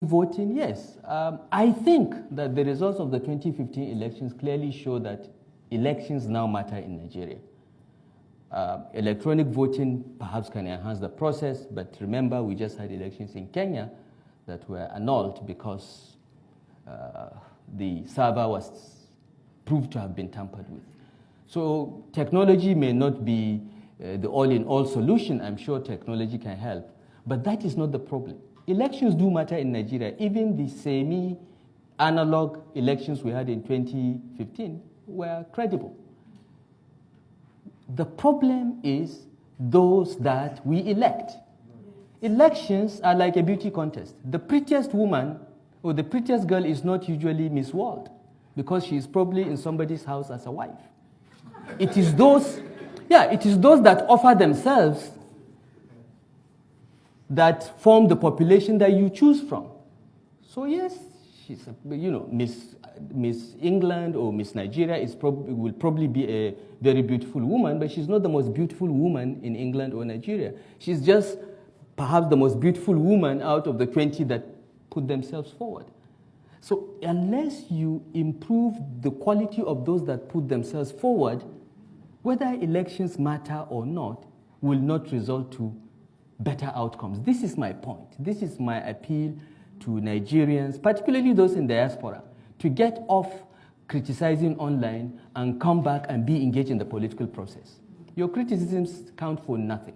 Voting, yes. I think that the results of the 2015 elections clearly show that elections now matter in Nigeria. Electronic voting perhaps can enhance the process, but remember we just had elections in Kenya that were annulled because the server was proved to have been tampered with. So technology may not be the all-in-all solution. I'm sure technology can help, but that is not the problem. Elections do matter in Nigeria. Even the semi-analog elections we had in 2015 were credible. The problem is those that we elect. Elections are like a beauty contest. The prettiest woman or the prettiest girl is not usually Miss World because she is probably in somebody's house as a wife. It is those that offer themselves that form the population that you choose from. So yes, she's Miss England or Miss Nigeria will probably be a very beautiful woman, but she's not the most beautiful woman in England or Nigeria. She's just perhaps the most beautiful woman out of the 20 that put themselves forward. So unless you improve the quality of those that put themselves forward, whether elections matter or not will not result to better outcomes. This is my point. This is my appeal to Nigerians, particularly those in diaspora, to get off criticizing online and come back and be engaged in the political process. Your criticisms count for nothing.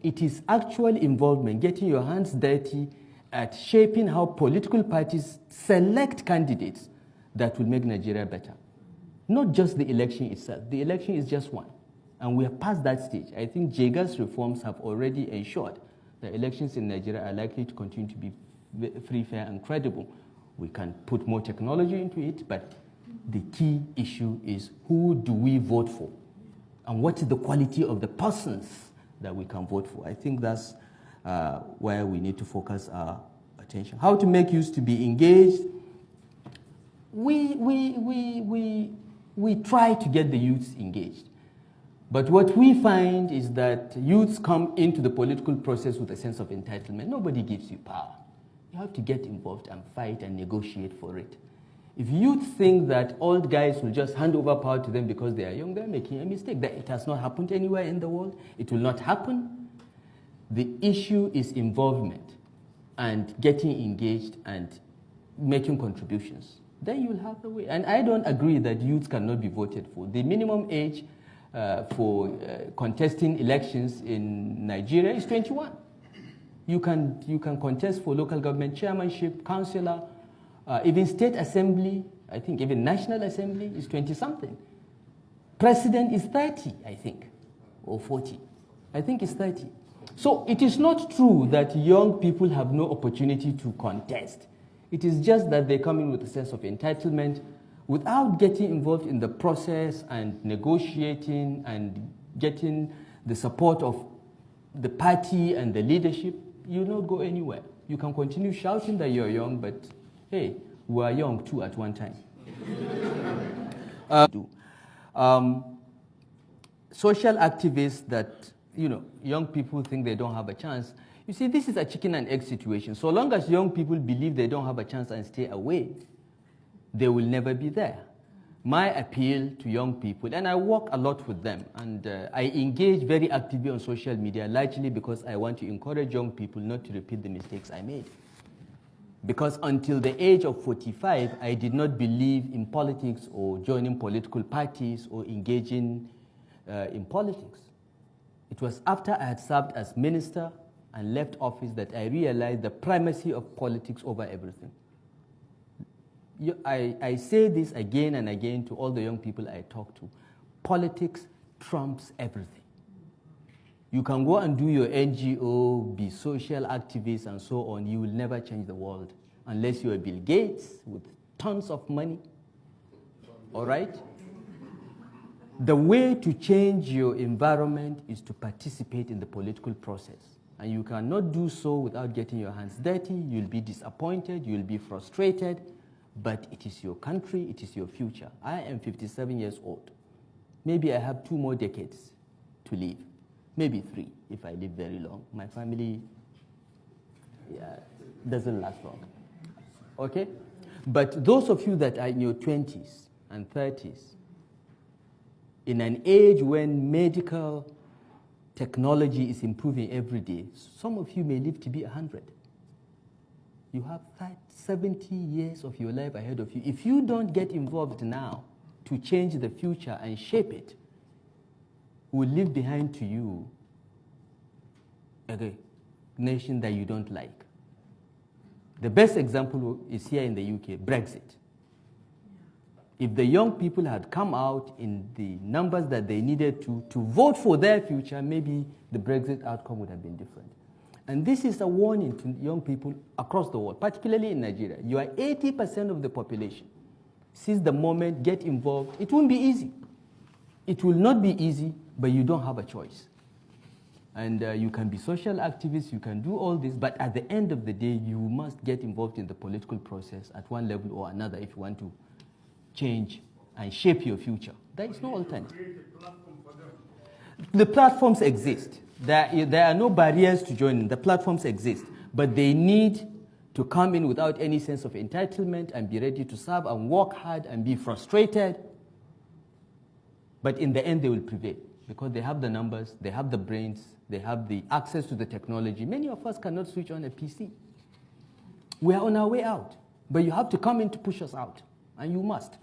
It is actual involvement, getting your hands dirty at shaping how political parties select candidates that will make Nigeria better. Not just the election itself. The election is just one. And we are past that stage. I think JGA's reforms have already ensured that elections in Nigeria are likely to continue to be free, fair, and credible. We can put more technology into it, but the key issue is who do we vote for? And what is the quality of the persons that we can vote for? I think that's where we need to focus our attention. How to make youth to be engaged? We try to get the youths engaged. But what we find is that youths come into the political process with a sense of entitlement. Nobody gives you power. You have to get involved and fight and negotiate for it. If youth think that old guys will just hand over power to them because they are young, they're making a mistake. That it has not happened anywhere in the world. It will not happen. The issue is involvement and getting engaged and making contributions. Then you will have the way. And I don't agree that youth cannot be voted for. The minimum age for contesting elections in Nigeria is 21. You can contest for local government chairmanship, councillor, even state assembly. I think even national assembly is 20-something. President is 30, I think, or 40. I think it's 30. So it is not true that young people have no opportunity to contest. It is just that they come in with a sense of entitlement without getting involved in the process and negotiating and getting the support of the party and the leadership. You will not go anywhere. You can continue shouting that you're young, but hey, we are young too at one time. Social activists that, young people think they don't have a chance. You see, this is a chicken and egg situation. So long as young people believe they don't have a chance and stay away, they will never be there. My appeal to young people, and I work a lot with them, and I engage very actively on social media, largely because I want to encourage young people not to repeat the mistakes I made. Because until the age of 45, I did not believe in politics or joining political parties or engaging in politics. It was after I had served as minister and left office that I realized the primacy of politics over everything. I say this again and again to all the young people I talk to. Politics trumps everything. You can go and do your NGO, be social activists and so on. You will never change the world unless you are Bill Gates with tons of money. All right? The way to change your environment is to participate in the political process. And you cannot do so without getting your hands dirty. You'll be disappointed. You'll be frustrated. But it is your country. It is your future. I am 57 years old. Maybe I have 2 more decades to live. Maybe 3 if I live very long. My family, doesn't last long. Okay? But those of you that are in your 20s and 30s, in an age when medical technology is improving every day, some of you may live to be 100. You have 70 years of your life ahead of you. If you don't get involved now to change the future and shape it, will leave behind to you a nation that you don't like. The best example is here in the UK, Brexit. If the young people had come out in the numbers that they needed to vote for their future, maybe the Brexit outcome would have been different. And this is a warning to young people across the world, particularly in Nigeria. You are 80% of the population. Since the moment, get involved. It won't be easy. It will not be easy, but you don't have a choice. And you can be social activists, you can do all this, but at the end of the day, you must get involved in the political process at one level or another if you want to change and shape your future. There is no alternative. The platforms exist. There are no barriers to joining. The platforms exist, but they need to come in without any sense of entitlement and be ready to serve and work hard and be frustrated. But in the end, they will prevail because they have the numbers, they have the brains, they have the access to the technology. Many of us cannot switch on a PC. We are on our way out, but you have to come in to push us out, and you must.